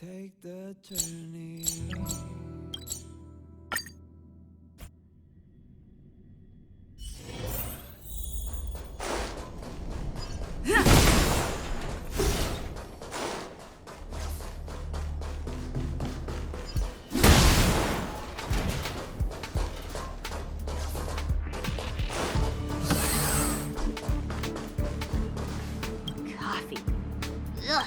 Take the journey. Coffee. Ugh.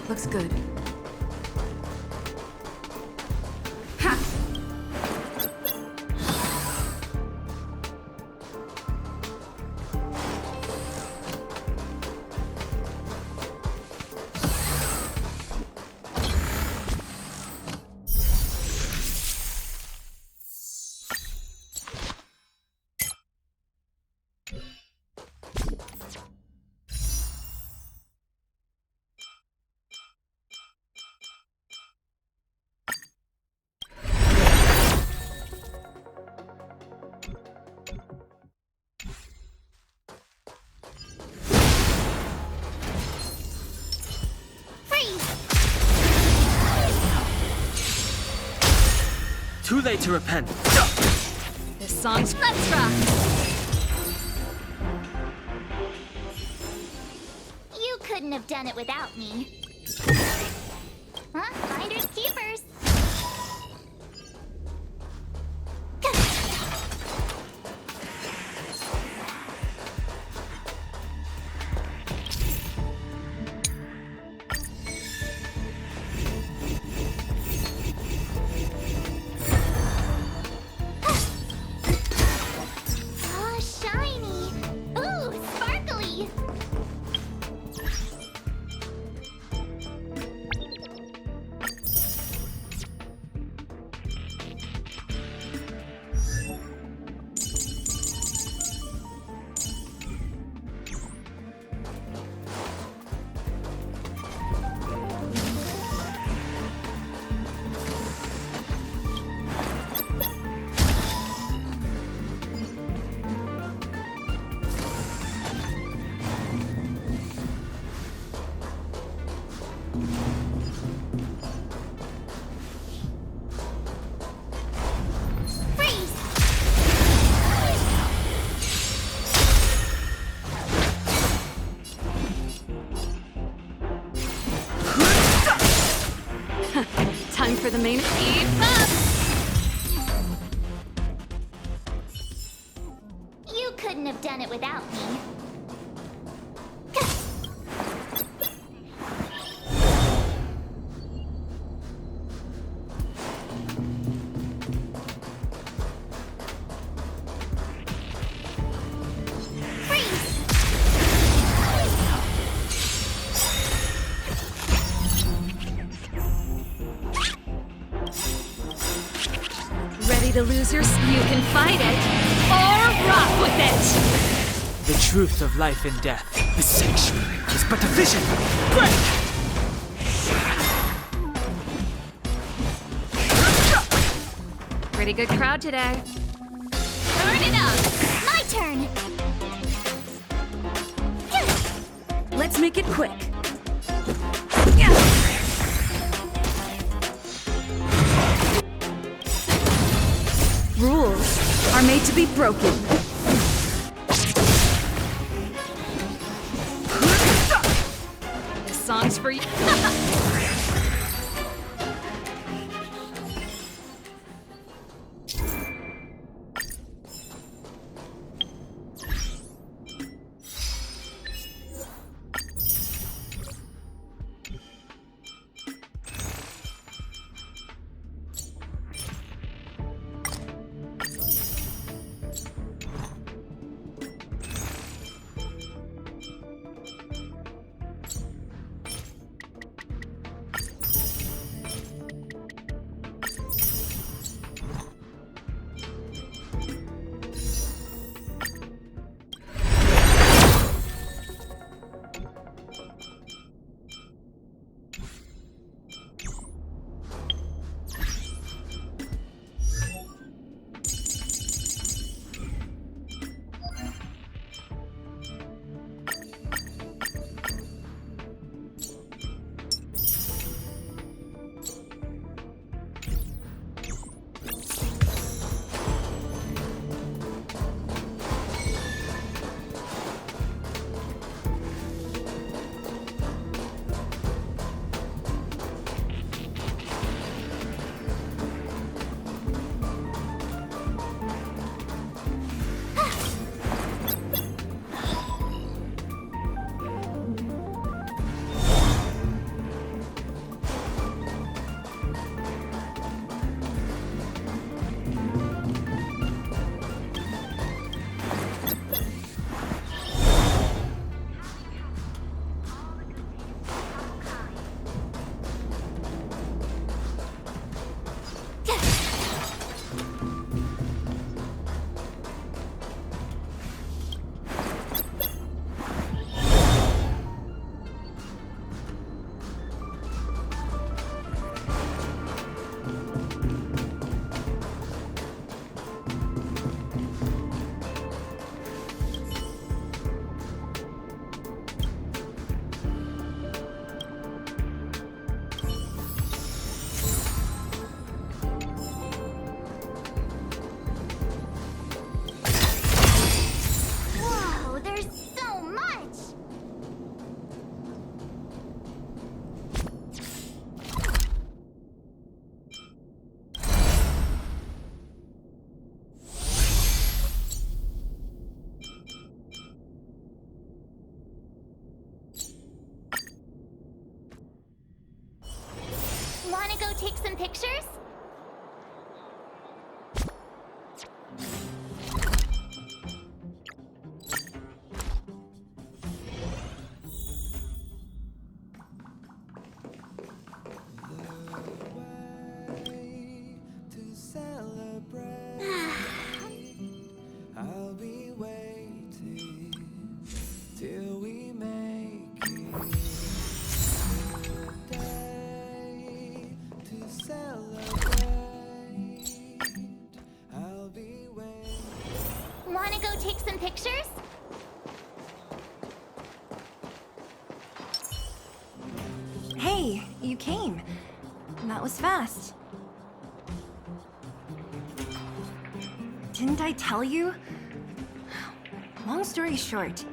Looks good. Too late to repent. This song's Let's Rock! You couldn't have done it without me. Huh? Finders keepers. Oh, shiny. Ooh, sparkly. Time for the main keep up! You couldn't have done it without me. Ready to lose your... You can fight it, or rock with it! The truth of life and death. The sanctuary is but a vision. Break! Pretty good crowd today. Turn it up! My turn! Let's make it quick. Rules. are made to be broken. This song's for you. Whoa, there's so much! Wanna go take some pictures? To celebrate, I'll be waiting till we make it. Today, to celebrate, I'll be waiting. Wanna go take some pictures? Hey, you came. That was fast. Didn't I tell you? Long story short,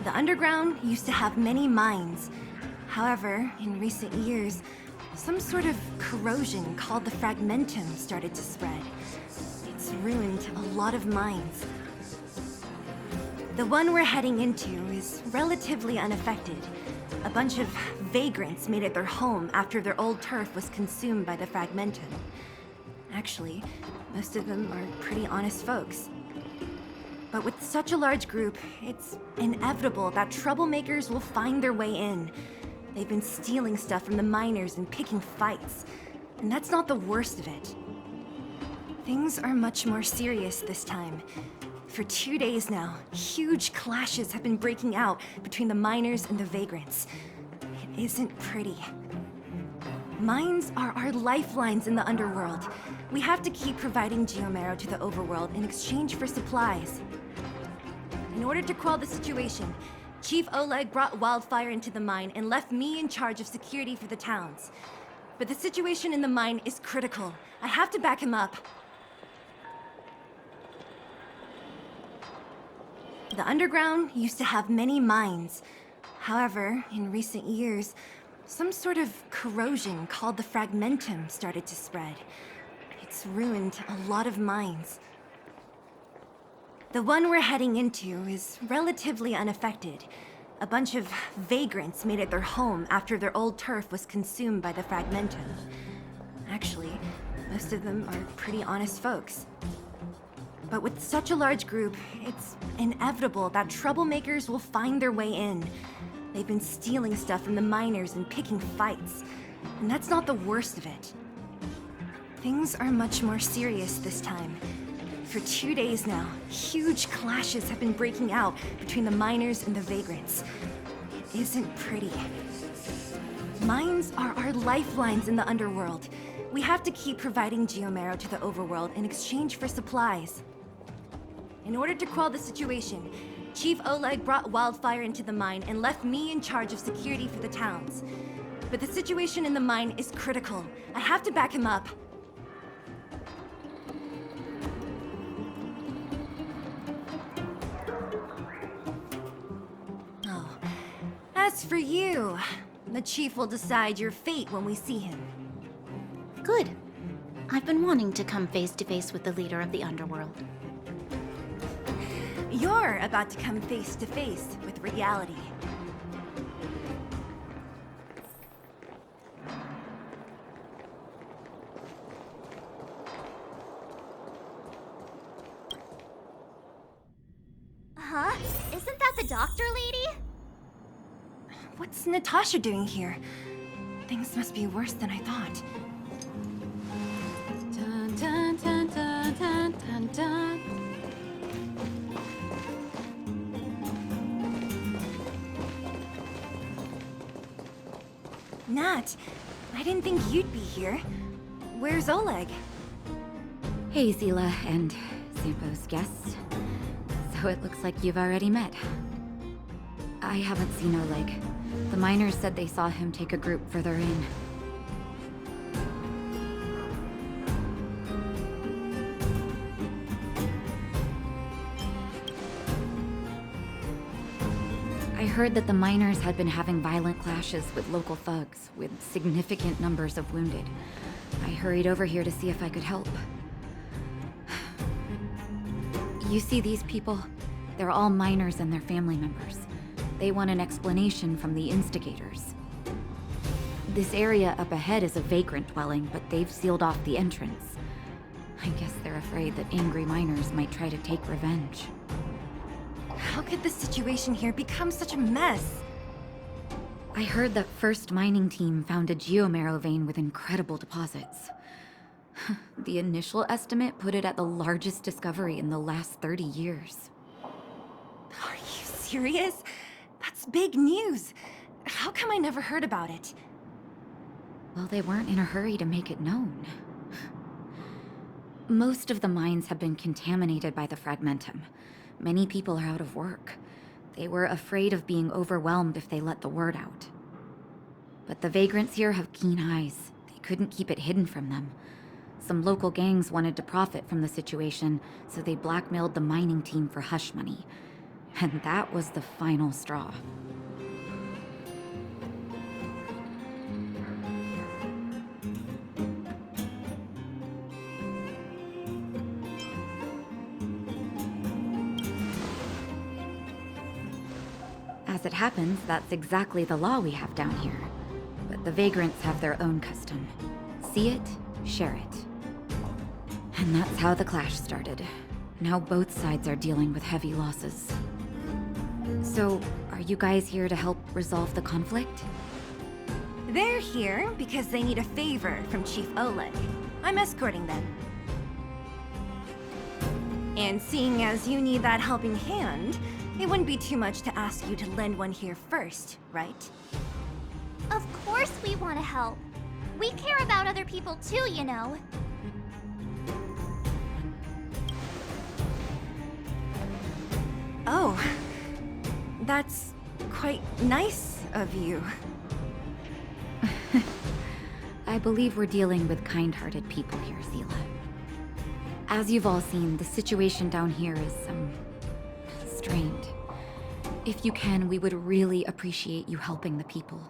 the underground used to have many mines. However, in recent years, some sort of corrosion called the fragmentum started to spread. It's ruined a lot of mines. The one we're heading into is relatively unaffected. A bunch of vagrants made it their home after their old turf was consumed by the fragmentum. Actually, most of them are pretty honest folks. But with such a large group, it's inevitable that troublemakers will find their way in. They've been stealing stuff from the miners and picking fights. And that's not the worst of it. Things are much more serious this time. For 2 days now, huge clashes have been breaking out between the miners and the vagrants. It isn't pretty. Mines are our lifelines in the underworld. We have to keep providing Geomarrow to the overworld in exchange for supplies. In order to quell the situation, Chief Oleg brought Wildfire into the mine and left me in charge of security for the towns. But the situation in the mine is critical. I have to back him up. The underground used to have many mines. However, in recent years, some sort of corrosion called the fragmentum started to spread. It's ruined a lot of mines. The one we're heading into is relatively unaffected. A bunch of vagrants made it their home after their old turf was consumed by the fragmentum. Actually, most of them are pretty honest folks. But with such a large group, it's inevitable that troublemakers will find their way in. They've been stealing stuff from the miners and picking fights. And that's not the worst of it. Things are much more serious this time. For 2 days now, huge clashes have been breaking out between the miners and the vagrants. It isn't pretty. Mines are our lifelines in the underworld. We have to keep providing Geomarrow to the overworld in exchange for supplies. In order to quell the situation, Chief Oleg brought Wildfire into the mine and left me in charge of security for the towns. But the situation in the mine is critical. I have to back him up. Oh, as for you, the Chief will decide your fate when we see him. Good. I've been wanting to come face to face with the leader of the underworld. You're about to come face to face with reality. Huh? Isn't that the doctor lady? What's Natasha doing here? Things must be worse than I thought. Dun, dun, dun, dun, dun, dun, dun. Nat, I didn't think you'd be here. Where's Oleg? Hey, Zila and Sampo's guests. So it looks like you've already met. I haven't seen Oleg. The miners said they saw him take a group further in. I heard that the miners had been having violent clashes with local thugs, with significant numbers of wounded. I hurried over here to see if I could help. You see these people? They're all miners and their family members. They want an explanation from the instigators. This area up ahead is a vagrant dwelling, but they've sealed off the entrance. I guess they're afraid that angry miners might try to take revenge. How could the situation here become such a mess? I heard that First Mining Team found a geomarrow vein with incredible deposits. The initial estimate put it at the largest discovery in the last 30 years. Are you serious? That's big news. How come I never heard about it? Well, they weren't in a hurry to make it known. Most of the mines have been contaminated by the fragmentum. Many people are out of work. They were afraid of being overwhelmed if they let the word out. But the vagrants here have keen eyes. They couldn't keep it hidden from them. Some local gangs wanted to profit from the situation, so they blackmailed the mining team for hush money. And that was the final straw. As it happens, that's exactly the law we have down here. But the vagrants have their own custom. See it, share it. And that's how the clash started. Now both sides are dealing with heavy losses. So, are you guys here to help resolve the conflict? They're here because they need a favor from Chief Oleg. I'm escorting them. And seeing as you need that helping hand, it wouldn't be too much to ask you to lend one here first, right? Of course we want to help. We care about other people too, you know. Oh, that's quite nice of you. I believe we're dealing with kind-hearted people here, Zila. As you've all seen, the situation down here is, strained. If you can, we would really appreciate you helping the people.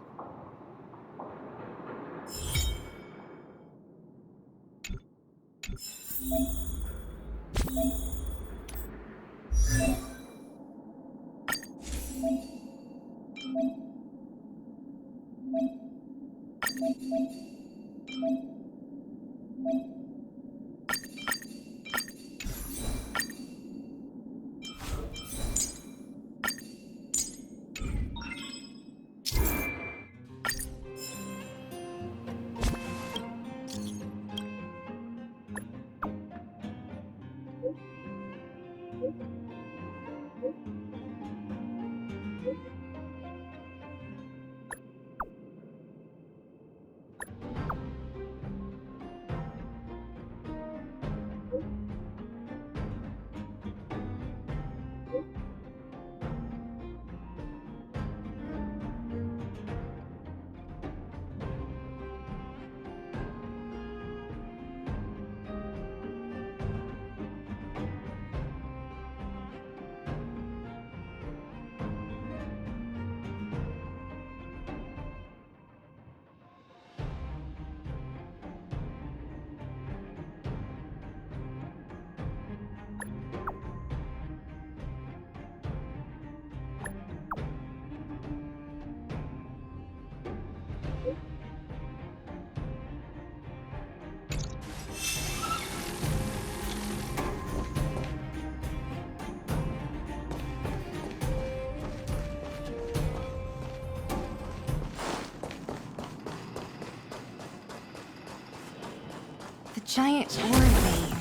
The giant ore vein,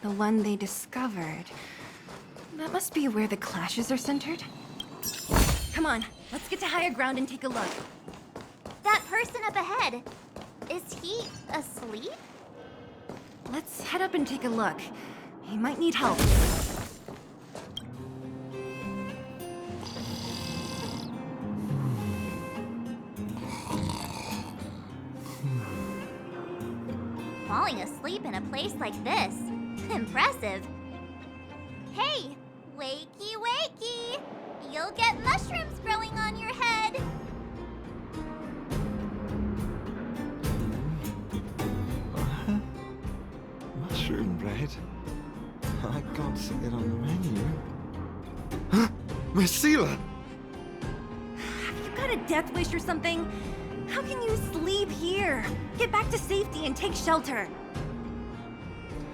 the one they discovered. That must be where the clashes are centered. Come on, let's get to higher ground and take a look. That person up ahead, is he asleep? Let's head up and take a look. He might need help. Falling asleep in a place like this. Impressive. Hey, wakey wakey! You'll get mushrooms growing on your head. Mushroom bread? I can't see it on the menu. Huh? Messila! Have you got a death wish or something? How can you sleep here? Get back to safety and take shelter.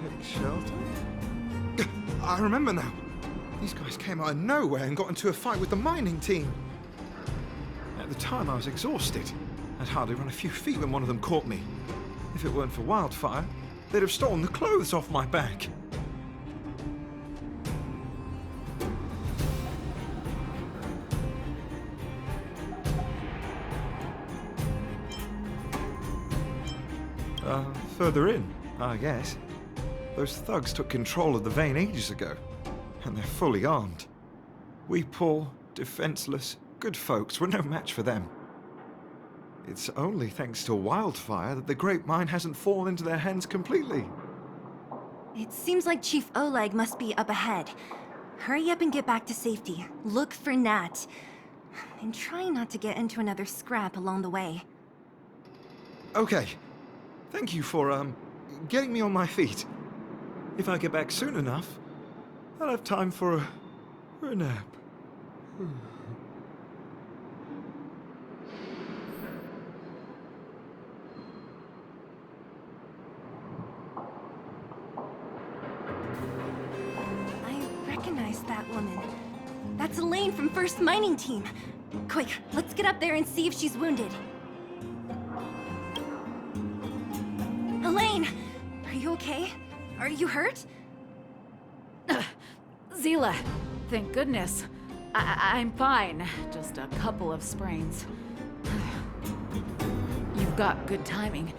Take shelter? I remember now. These guys came out of nowhere and got into a fight with the mining team. At the time, I was exhausted. I'd hardly run a few feet when one of them caught me. If it weren't for Wildfire, they'd have stolen the clothes off my back. Further in, I guess. Those thugs took control of the vein ages ago, and they're fully armed. We poor, defenseless, good folks were no match for them. It's only thanks to Wildfire that the Great Mine hasn't fallen into their hands completely. It seems like Chief Oleg must be up ahead. Hurry up and get back to safety. Look for Nat. And try not to get into another scrap along the way. Okay. Thank you for, getting me on my feet. If I get back soon enough, I'll have time for a nap. I recognize that woman. That's Elaine from First Mining Team. Quick, let's get up there and see if she's wounded. Elaine! Are you okay? Are you hurt? Zila, thank goodness. I'm fine. Just a couple of sprains. You've got good timing.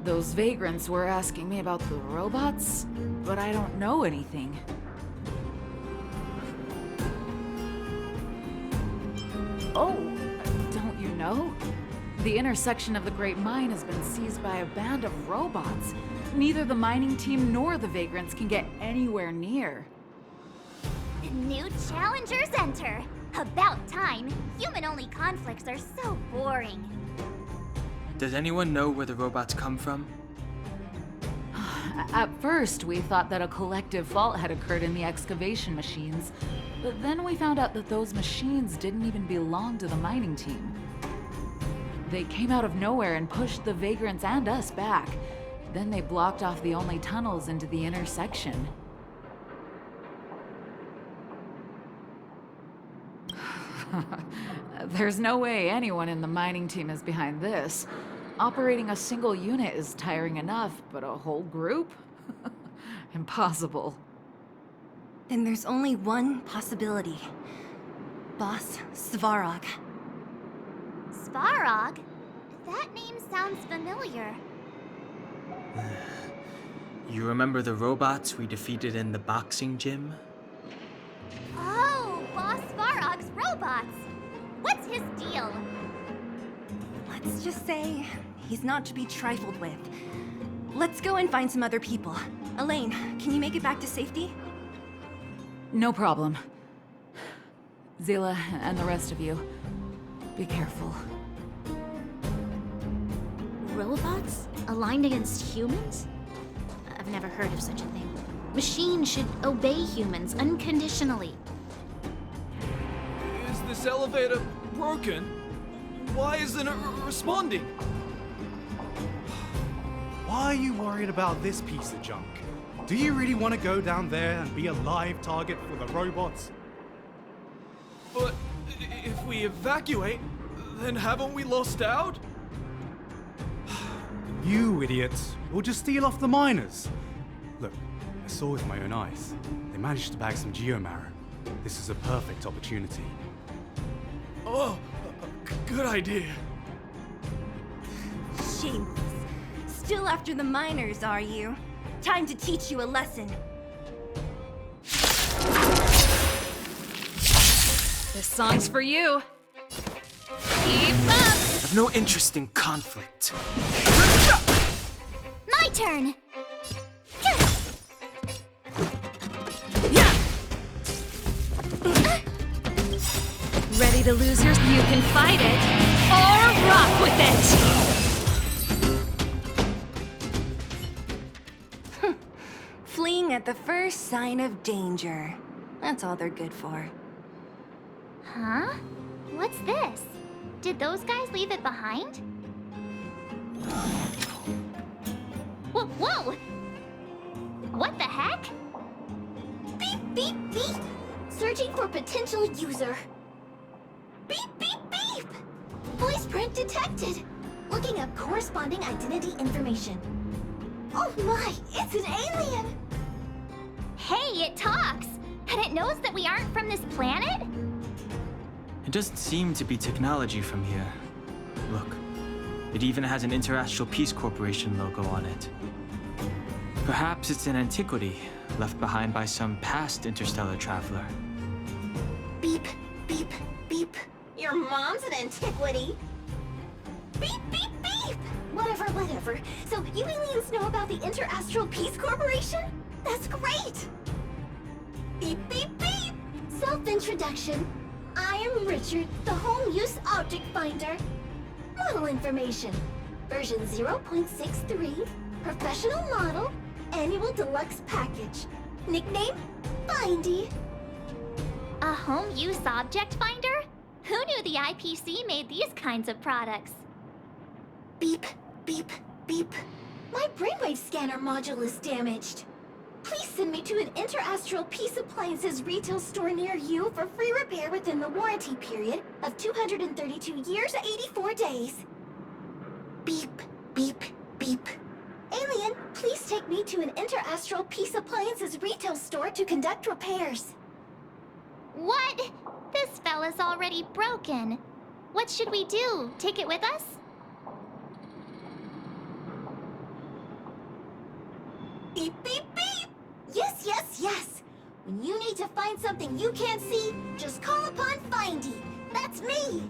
Those vagrants were asking me about the robots, but I don't know anything. Oh, don't you know? The intersection of the Great Mine has been seized by a band of robots. Neither the mining team nor the vagrants can get anywhere near. New challengers enter. About time. Human-only conflicts are so boring. Does anyone know where the robots come from? At first, we thought that a collective fault had occurred in the excavation machines, but then we found out that those machines didn't even belong to the mining team. They came out of nowhere and pushed the vagrants and us back. Then they blocked off the only tunnels into the intersection. There's no way anyone in the mining team is behind this. Operating a single unit is tiring enough, but a whole group? Impossible. Then there's only one possibility. Boss Svarog. Svarog? That name sounds familiar. You remember the robots we defeated in the boxing gym? Oh, Boss Svarog's robots! What's his deal? Let's just say he's not to be trifled with. Let's go and find some other people. Elaine, can you make it back to safety? No problem. Zila and the rest of you, be careful. Robots? Aligned against humans? I've never heard of such a thing. Machines should obey humans unconditionally. Is this elevator broken? Why isn't it responding? Why are you worried about this piece of junk? Do you really want to go down there and be a live target for the robots? But if we evacuate, then haven't we lost out? You idiots. We'll just steal off the miners. Look, I saw with my own eyes. They managed to bag some geomarrow. This is a perfect opportunity. Oh, good idea. Shameless. Still after the miners, are you? Time to teach you a lesson. This song's for you. Keep up! I have no interest in conflict. My turn! Ready to lose yours? You can fight it, or rock with it! Fleeing at the first sign of danger. That's all they're good for. Huh? What's this? Did those guys leave it behind? Whoa, whoa! What the heck? Beep, beep, beep! Searching for potential user. Beep, beep, beep! Voice print detected. Looking up corresponding identity information. Oh my, it's an alien! Hey, it talks! And it knows that we aren't from this planet? It doesn't seem to be technology from here. Look, it even has an Interastral Peace Corporation logo on it. Perhaps it's an antiquity left behind by some past interstellar traveler. Beep, beep, beep. Your mom's an antiquity. Beep, beep, beep! Whatever, whatever. So you aliens know about the Interastral Peace Corporation? That's great! Beep, beep, beep! Self-introduction. I am Richard, the Home Use Object Finder. Model information. Version 0.63. Professional model. Annual deluxe package. Nickname? Bindy. A home use object finder? Who knew the IPC made these kinds of products? Beep, beep, beep. My brainwave scanner module is damaged. Please send me to an Interastral Peace Appliances retail store near you for free repair within the warranty period of 232 years, 84 days. Beep, beep, beep. Alien, please take me to an Interastral Peace Appliances retail store to conduct repairs. What? This fella's already broken. What should we do? Take it with us? Beep, beep, beep! Yes, yes, yes! When you need to find something you can't see, just call upon Findy. That's me!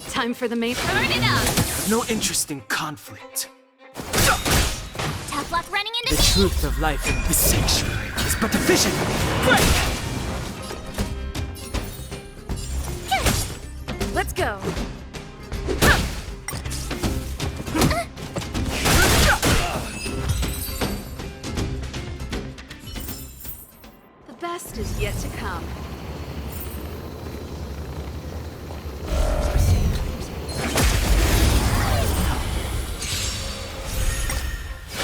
Time for the main. Turn it up! No interest in conflict. Tough luck running into The me! truth of life in this sanctuary is but a vision. Let's go. The best is yet to come.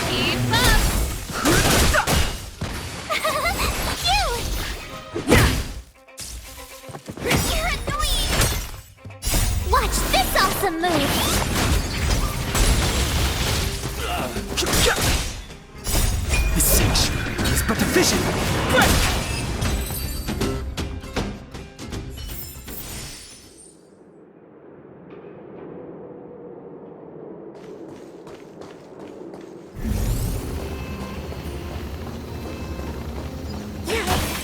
Keep up! You're annoying! Watch this awesome move! This sanctuary is but a vision.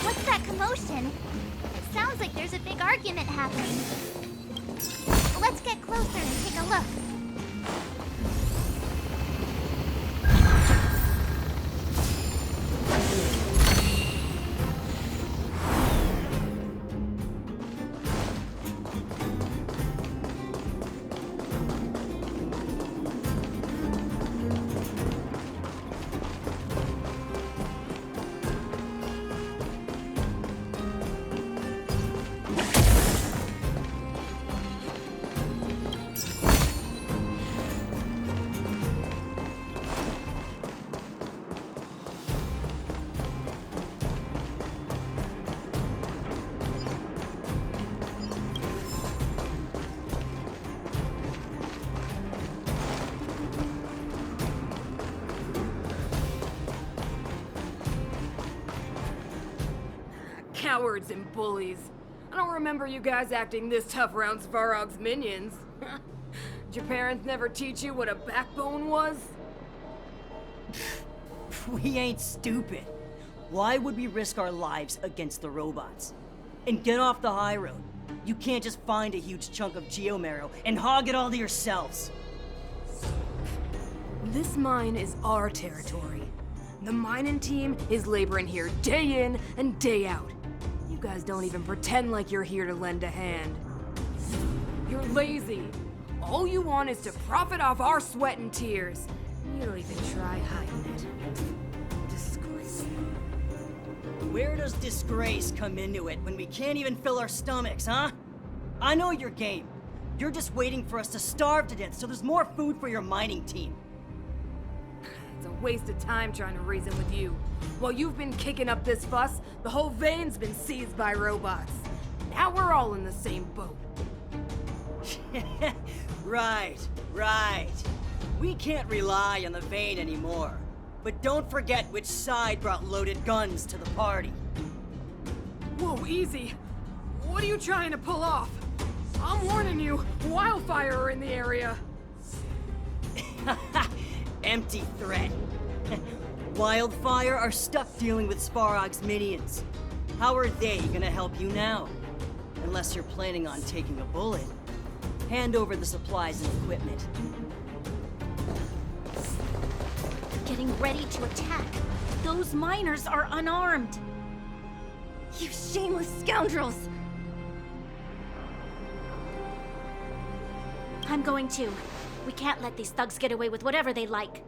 What's that commotion? It sounds like there's a big argument happening. Let's get closer and take a look. Cowards and bullies. I don't remember you guys acting this tough around Svarog's minions. Did your parents never teach you what a backbone was? We ain't stupid. Why would we risk our lives against the robots? And get off the high road. You can't just find a huge chunk of geomarrow and hog it all to yourselves. This mine is our territory. The mining team is laboring here day in and day out. You guys don't even pretend like you're here to lend a hand. You're lazy. All you want is to profit off our sweat and tears. You don't even try hiding it. Disgraceful. Where does disgrace come into it when we can't even fill our stomachs, huh? I know your game. You're just waiting for us to starve to death so there's more food for your mining team. It's a waste of time trying to reason with you. While you've been kicking up this fuss, the whole vein's been seized by robots. Now we're all in the same boat. Right. We can't rely on the vein anymore. But don't forget which side brought loaded guns to the party. Whoa, easy. What are you trying to pull off? I'm warning you, wildfire are in the area. Empty threat. Wildfire are stuck dealing with Svarog's minions. How are they gonna help you now? Unless you're planning on taking a bullet. Hand over the supplies and equipment. Getting ready to attack. Those miners are unarmed. You shameless scoundrels! I'm going to. We can't let these thugs get away with whatever they like.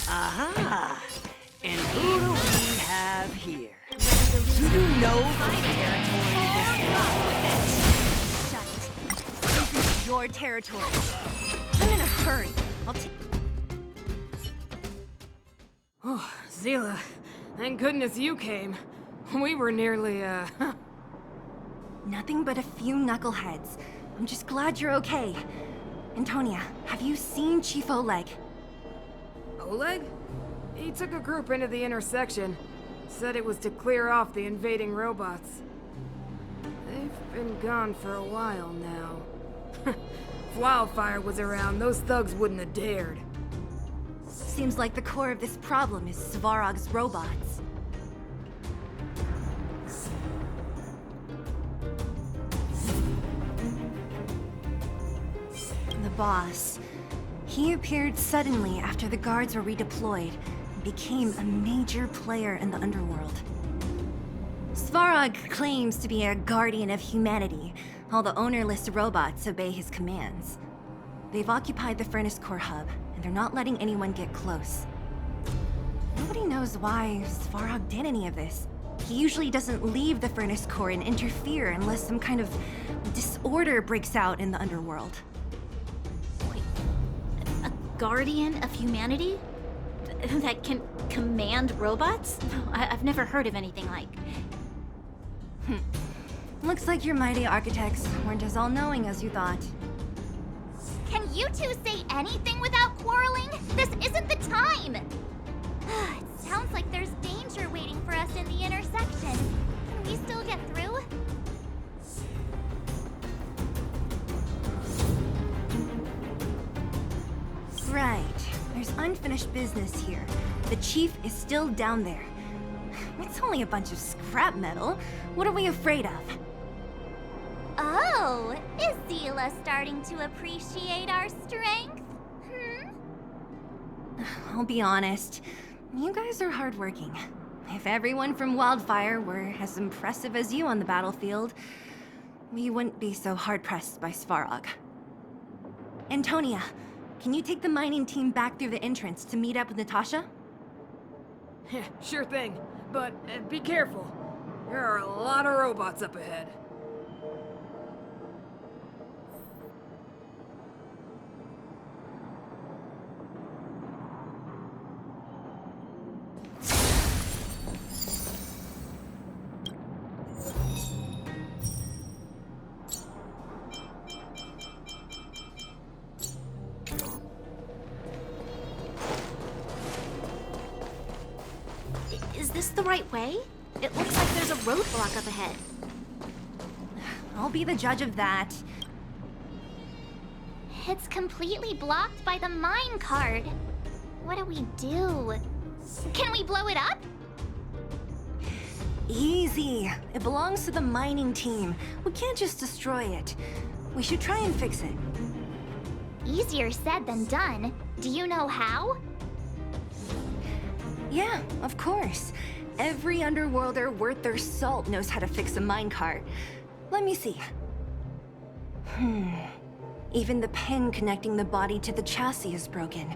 Aha! And who do we have here? Do you know the territory this Shut it. This is your territory. I'm in a hurry. I'll take. Oh, Zila, thank goodness you came. We were nearly, Nothing but a few knuckleheads. I'm just glad you're okay. Antonia, have you seen Chief Oleg? Oleg? He took a group into the intersection. Said it was to clear off the invading robots. They've been gone for a while now. If Wildfire was around, those thugs wouldn't have dared. Seems like the core of this problem is Svarog's robots. boss. He appeared suddenly after the guards were redeployed and became a major player in the underworld. Svarog claims to be a guardian of humanity, while the ownerless robots obey his commands. They've occupied the Furnace Core hub, and they're not letting anyone get close. Nobody knows why Svarog did any of this. He usually doesn't leave the Furnace Core and interfere unless some kind of disorder breaks out in the underworld. Wait, a guardian of humanity? That can command robots? I've never heard of anything like. Looks like your mighty architects weren't as all-knowing as you thought. Can you two say anything without quarreling? This isn't the time! It sounds like there's danger waiting for us in the intersection. Can we still get through? Right. There's unfinished business here. The chief is still down there. It's only a bunch of scrap metal. What are we afraid of? Oh, is Zila starting to appreciate our strength? I'll be honest. You guys are hardworking. If everyone from Wildfire were as impressive as you on the battlefield, we wouldn't be so hard-pressed by Svarog. Antonia, can you take the mining team back through the entrance to meet up with Natasha? Sure thing, but be careful. There are a lot of robots up ahead. Is this the right way? It looks like there's a roadblock up ahead. I'll be the judge of that. It's completely blocked by the mine cart. What do we do? Can we blow it up? Easy. It belongs to the mining team. We can't just destroy it. We should try and fix it. Easier said than done. Do you know how? Yeah, of course. Every underworlder worth their salt knows how to fix a minecart. Let me see. Even the pin connecting the body to the chassis is broken.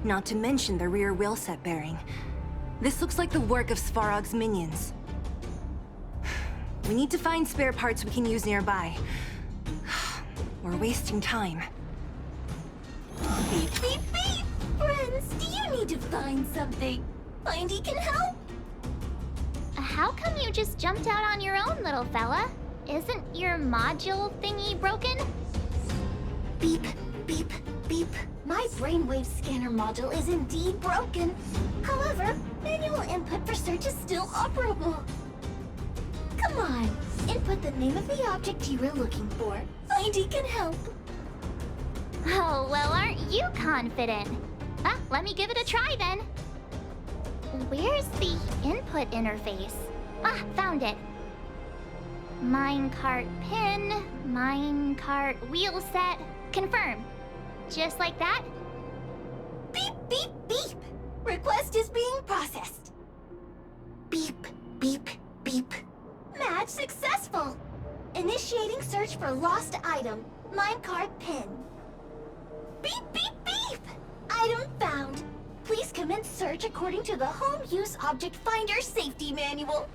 Not to mention the rear wheel set bearing. This looks like the work of Svarog's minions. We need to find spare parts we can use nearby. We're wasting time. Beep, beep, beep! Friends, do you need to find something? Mindy can help? How come you just jumped out on your own, little fella? Isn't your module thingy broken? Beep, beep, beep. My brainwave scanner module is indeed broken. However, manual input for search is still operable. Come on, input the name of the object you were looking for. Mindy can help. Oh, well, aren't you confident? Let me give it a try then. Where's the input interface? Found it. Minecart pin, minecart wheel set, confirm. Just like that? Beep, beep, beep. Request is being processed. Beep, beep, beep. Match successful. Initiating search for lost item, minecart pin. Beep, beep, beep. Item found. Please commence search according to the Home Use Object Finder Safety Manual.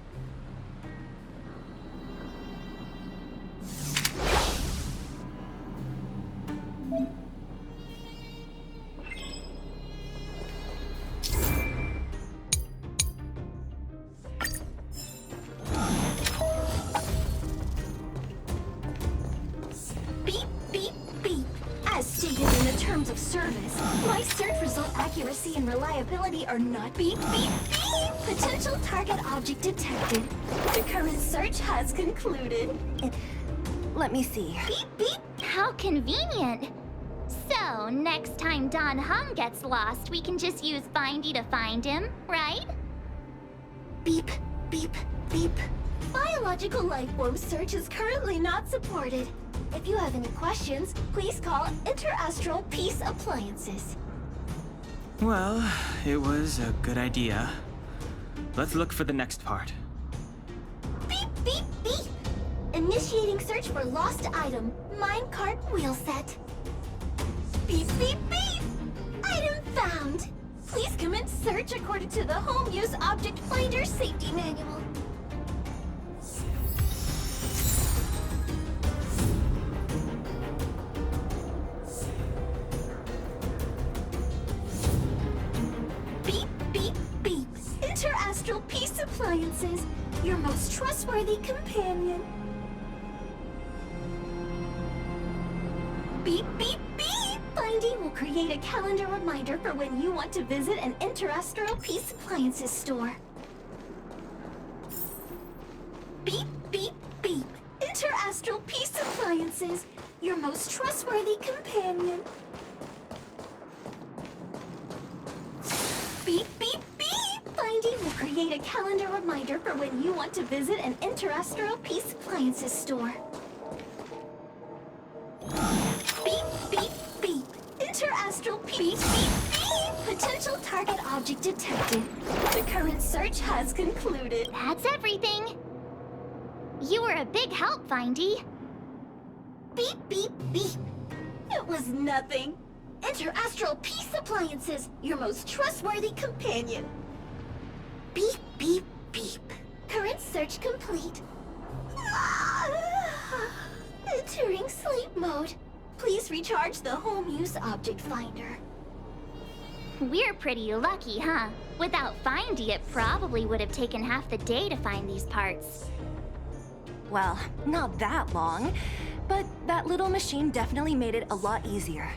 Beep, beep, beep. As stated in the terms of service, my search result accuracy and reliability are not beep, beep, beep. Potential target object detected. The current search has concluded. Let me see. Beep, beep. How convenient. So, next time Don Hum gets lost, we can just use Findy to find him, right? Beep, beep, beep. Biological life form search is currently not supported. If you have any questions, please call Interastral Peace Appliances. Well, it was a good idea. Let's look for the next part. Beep, beep, beep! Initiating search for lost item, minecart wheel set. Beep, beep, beep! Item found! Please commence search according to the Home Use Object Finder Safety Manual. Beep, beep, beep! Interastral Peace Appliances, your most trustworthy companion. Beep, beep, beep! Finding will create a calendar reminder for when you want to visit an Interastral Peace Appliances store. Beep, beep, beep! Interastral Peace Appliances, your most trustworthy companion. Beep, beep, beep! Finding will create a calendar reminder for when you want to visit an Interastral Peace Appliances store. Beep, beep, beep! Interastral beep, beep, beep! Potential target object detected. The current search has concluded. That's everything. You were a big help, Findy. Beep, beep, beep! It was nothing. Interastral Peace Appliances, your most trustworthy companion. Beep, beep, beep. Current search complete. Entering sleep mode. Please recharge the Home Use Object Finder. We're pretty lucky, huh? Without Findy, it probably would have taken half the day to find these parts. Well, not that long, but that little machine definitely made it a lot easier.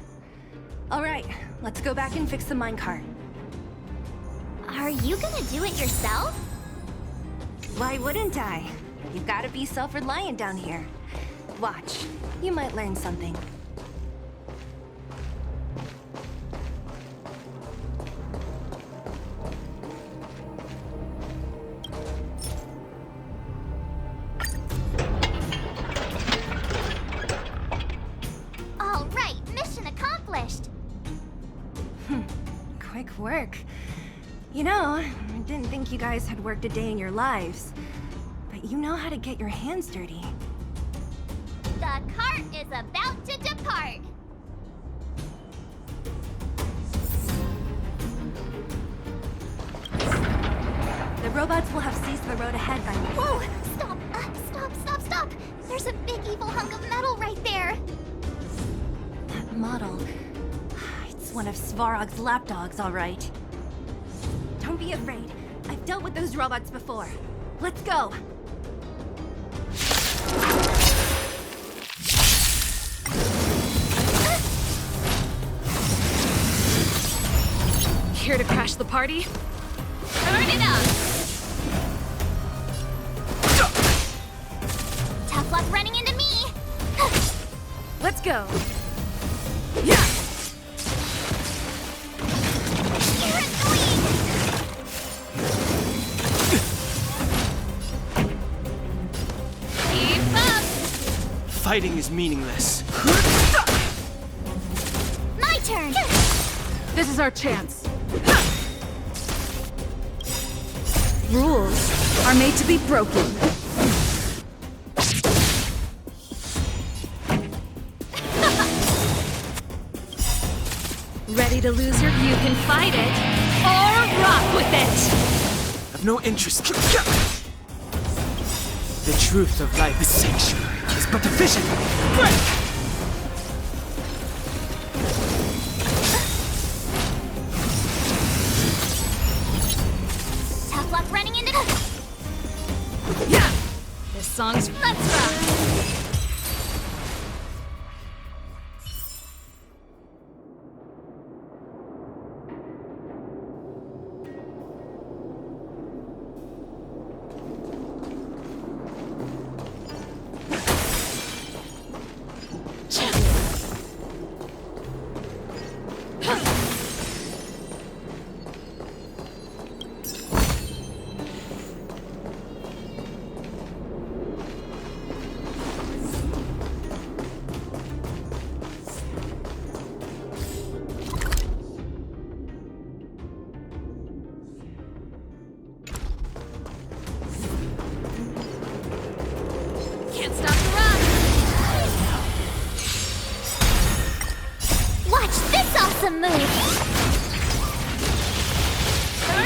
All right, let's go back and fix the minecart. Are you gonna do it yourself? Why wouldn't I? You've got to be self-reliant down here. Watch, you might learn something. All right, mission accomplished. Quick work. You know, I didn't think you guys had worked a day in your lives, but you know how to get your hands dirty. The cart is about to depart. The robots will have seized the road ahead by now. Whoa! Stop! Stop! There's a big evil hunk of metal right there. That model. It's one of Svarog's lapdogs, all right. Don't be afraid. I've dealt with those robots before. Let's go. Here to crash the party? Turn it up! Tough luck running into me! Let's go. Yeah! You're annoying! Keep up! Fighting is meaningless. My turn! This is our chance. Rules are made to be broken. Ready to lose your... You can fight it, or rock with it! I've no interest. The truth of life is sanctuary. It's but a vision. Break! Tough luck running into... Yeah! This song's... Let's rock!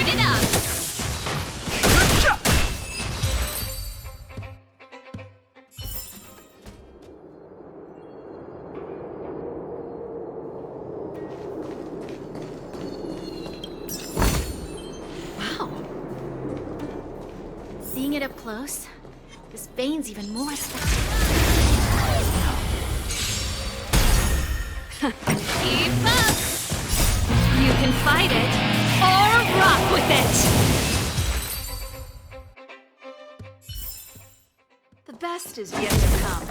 Turn it up! Seeing it up close, this vein's even more special. Keep up! You can fight it, or rock with it! The best is yet to come.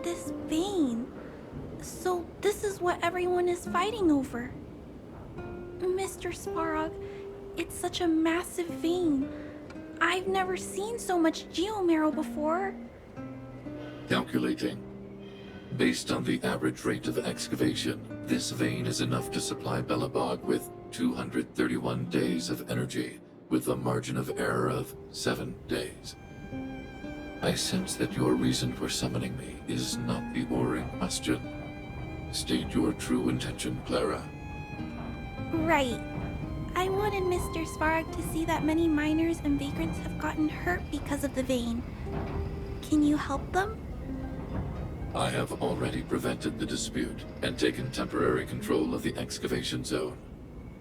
This vein. So this is what everyone is fighting over. Mr. Svarog, it's such a massive vein. I've never seen so much geomarrow before. Calculating. Based on the average rate of excavation, this vein is enough to supply Belobog with 231 days of energy, with a margin of error of 7 days. I sense that your reason for summoning me is not the ore in question. State your true intention, Clara. Right. I wanted Mr. Svarog to see that many miners and vagrants have gotten hurt because of the vein. Can you help them? I have already prevented the dispute and taken temporary control of the excavation zone.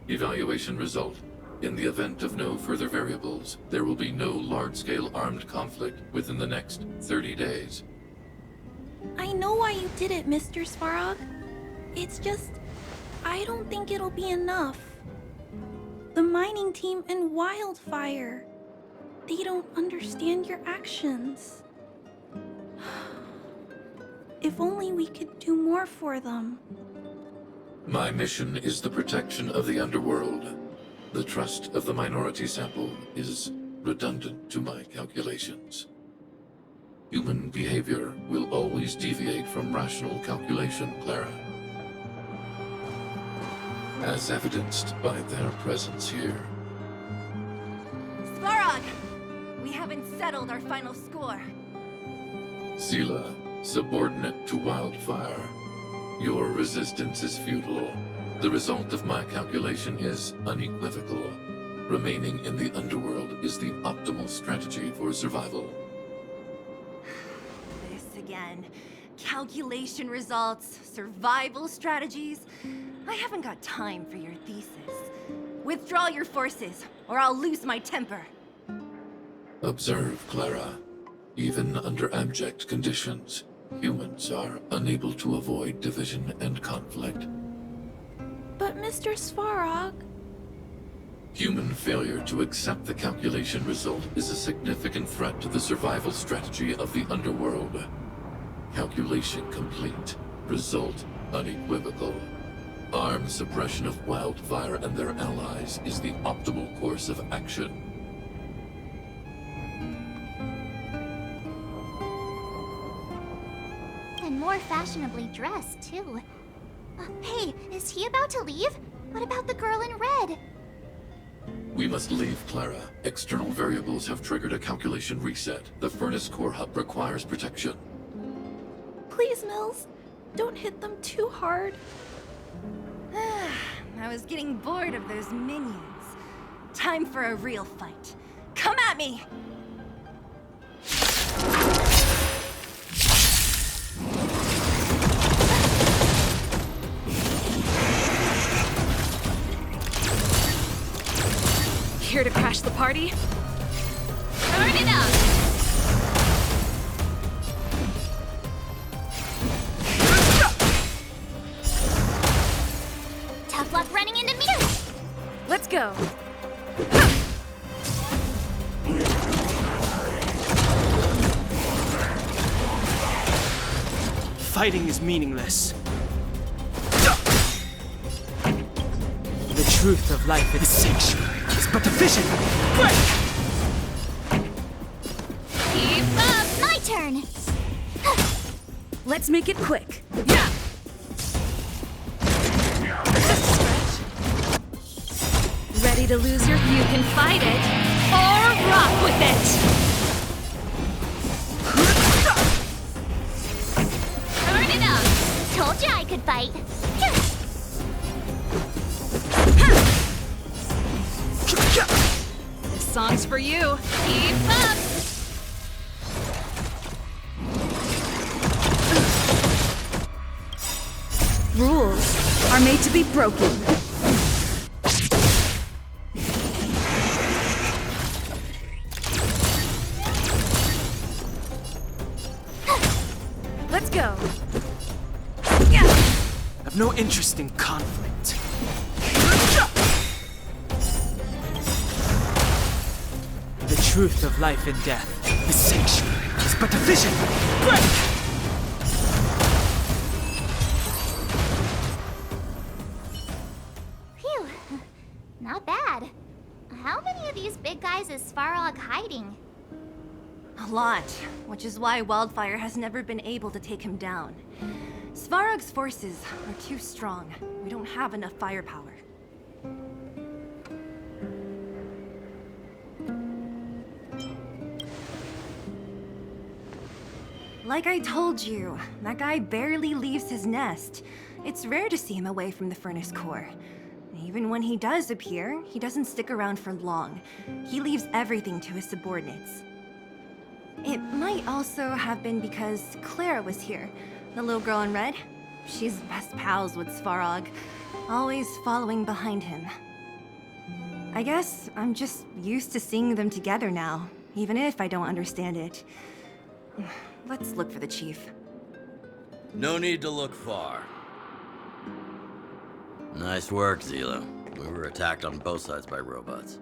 Evaluation result. In the event of no further variables, there will be no large-scale armed conflict within the next 30 days. I know why you did it, Mr. Svarog. It's just, I don't think it'll be enough. The mining team and Wildfire, they don't understand your actions. If only we could do more for them. My mission is the protection of the underworld. The trust of the minority sample is redundant to my calculations. Human behavior will always deviate from rational calculation, Clara. As evidenced by their presence here. Svarog! We haven't settled our final score. Seele, subordinate to Wildfire. Your resistance is futile. The result of my calculation is unequivocal. Remaining in the underworld is the optimal strategy for survival. This again. Calculation results, survival strategies. I haven't got time for your thesis. Withdraw your forces, or I'll lose my temper. Observe, Clara. Even under abject conditions, humans are unable to avoid division and conflict. But Mr. Svarog... Human failure to accept the calculation result is a significant threat to the survival strategy of the underworld. Calculation complete. Result unequivocal. Armed suppression of Wildfire and their allies is the optimal course of action. And more fashionably dressed, too. Hey, is he about to leave? What about the girl in red? We must leave, Clara. External variables have triggered a calculation reset. The furnace core hub requires protection. Please, Mills, don't hit them too hard. I was getting bored of those minions. Time for a real fight. Come at me! Here to crash the party? Turn it up! Tough luck running into me! Let's go! Fighting is meaningless. The truth of life is sanctuary. It's but a vision. Keep up! My turn! Let's make it quick. Yeah! Just a stretch. Ready to lose your... You can fight it, or rock with it! Turn it up! Told you I could fight. This song's for you. Keep up! Rules are made to be broken. Let's go. I've no interest in conflict. The truth of life and death, the sanctuary, is but a vision. Break! Phew. Not bad. How many of these big guys is Svarog hiding? A lot, which is why Wildfire has never been able to take him down. Svarog's forces are too strong. We don't have enough firepower. Like I told you, that guy barely leaves his nest. It's rare to see him away from the furnace core. Even when he does appear, he doesn't stick around for long. He leaves everything to his subordinates. It might also have been because Clara was here, the little girl in red. She's best pals with Svarog, always following behind him. I guess I'm just used to seeing them together now, even if I don't understand it. Let's look for the chief. No need to look far. Nice work, Zilo. We were attacked on both sides by robots.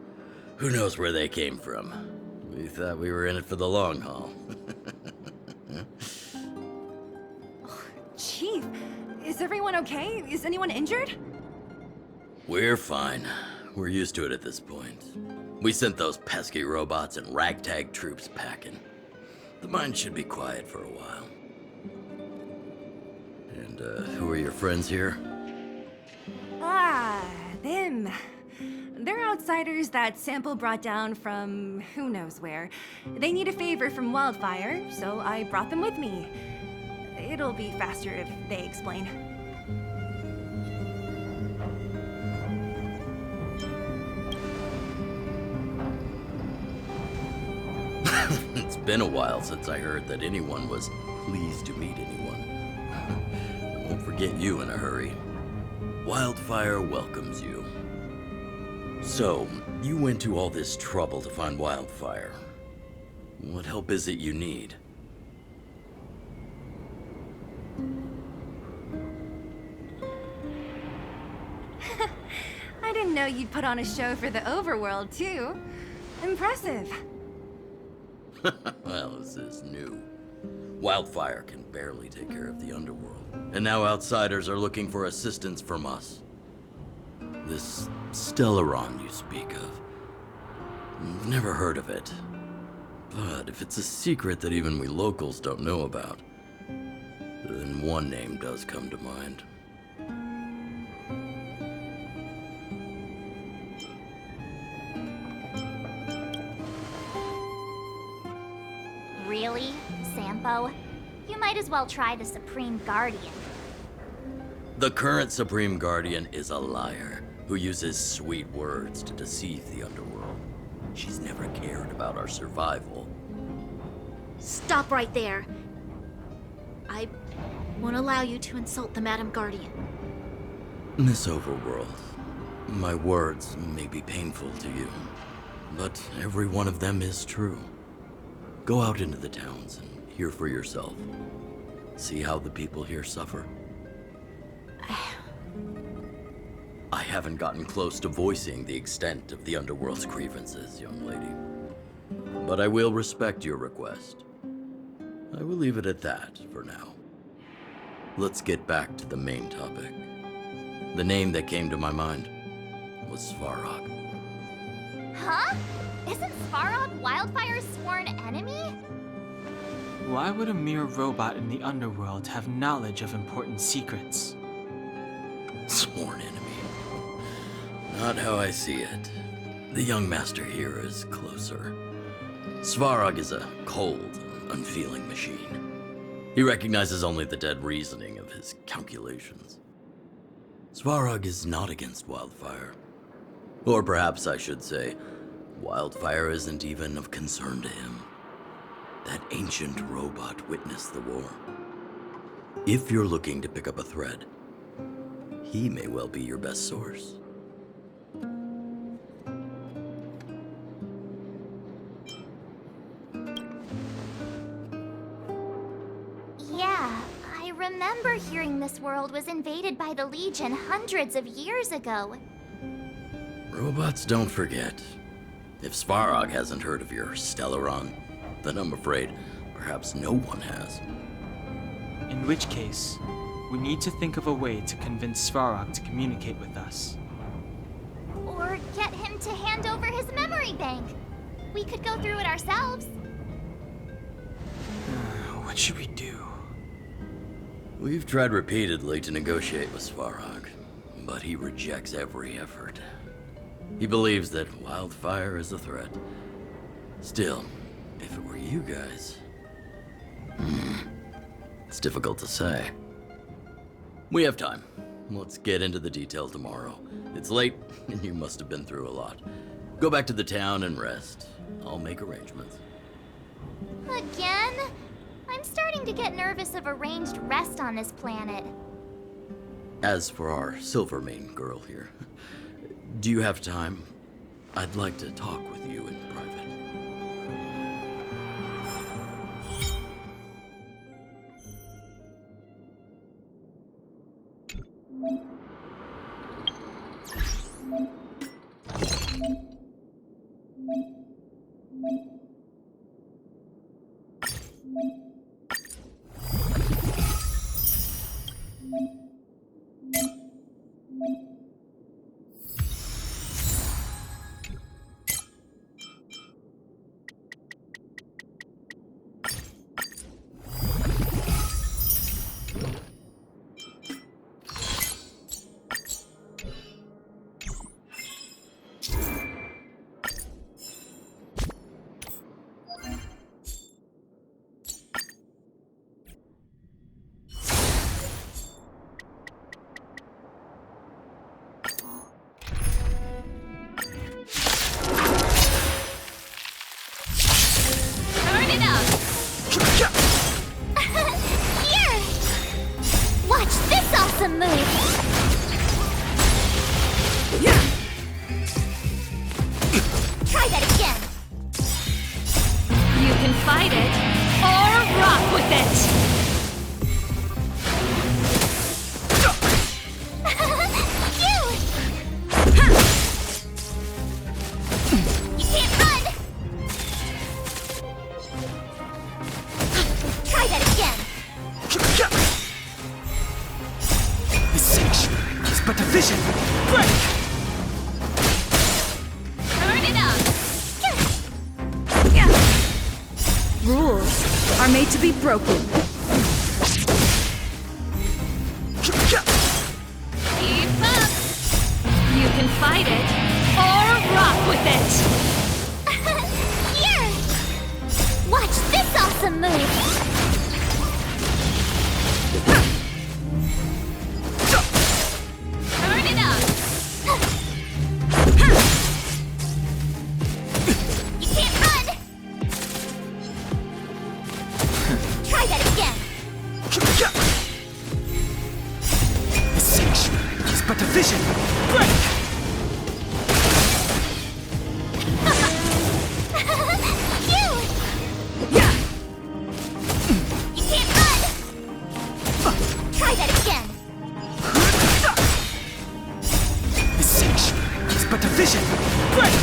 Who knows where they came from? We thought we were in it for the long haul. Chief, is everyone okay? Is anyone injured? We're fine. We're used to it at this point. We sent those pesky robots and ragtag troops packing. The mine should be quiet for a while. And, who are your friends here? Ah, them. They're outsiders that Sample brought down from who knows where. They need a favor from Wildfire, so I brought them with me. It'll be faster if they explain. It's been a while since I heard that anyone was pleased to meet anyone. I won't forget you in a hurry. Wildfire welcomes you. So, you went to all this trouble to find Wildfire. What help is it you need? I didn't know you'd put on a show for the overworld, too. Impressive. Well, this is new. Wildfire can barely take care of the underworld. And now outsiders are looking for assistance from us. This Stellaron you speak of. I've never heard of it. But if it's a secret that even we locals don't know about, then one name does come to mind. Really, Sampo? You might as well try the Supreme Guardian. The current Supreme Guardian is a liar who uses sweet words to deceive the underworld. She's never cared about our survival. Stop right there. I won't allow you to insult the Madam Guardian. Miss Overworld, my words may be painful to you, but every one of them is true. Go out into the towns and hear for yourself. See how the people here suffer. I haven't gotten close to voicing the extent of the underworld's grievances, young lady. But I will respect your request. I will leave it at that for now. Let's get back to the main topic. The name that came to my mind was Svarog. Huh? Isn't Svarog Wildfire's sworn enemy? Why would a mere robot in the underworld have knowledge of important secrets? Sworn enemy. Not how I see it. The young master here is closer. Svarog is a cold, unfeeling machine. He recognizes only the dead reasoning of his calculations. Svarog is not against Wildfire. Or perhaps I should say, Wildfire isn't even of concern to him. That ancient robot witnessed the war. If you're looking to pick up a thread, he may well be your best source. Yeah, I remember hearing this world was invaded by the Legion hundreds of years ago. Robots don't forget. If Svarog hasn't heard of your Stellaron, then I'm afraid perhaps no one has. In which case, we need to think of a way to convince Svarog to communicate with us. Or get him to hand over his memory bank. We could go through it ourselves. What should we do? We've tried repeatedly to negotiate with Svarog, but he rejects every effort. He believes that Wildfire is a threat. Still, if it were you guys... it's difficult to say. We have time. Let's get into the details tomorrow. It's late, and you must have been through a lot. Go back to the town and rest. I'll make arrangements. Again? I'm starting to get nervous of arranged rest on this planet. As for our Silvermane girl here, do you have time? I'd like to talk with you in private. Turn it up! Here! Watch this awesome move! Try that again! You can fight it, or rock with it! You can't run! Try that again! The sanctuary is but a vision! Break! Turn it up! Rules are made to be broken. Keep up! You can fight it, or rock with it! Here! Watch this awesome move! Turn it up! You can't run! Try that again! The sanctuary is but a vision! Break! You can't run! Try that again! The sanctuary is but a vision! Break!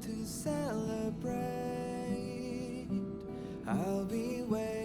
To celebrate, I'll be waiting.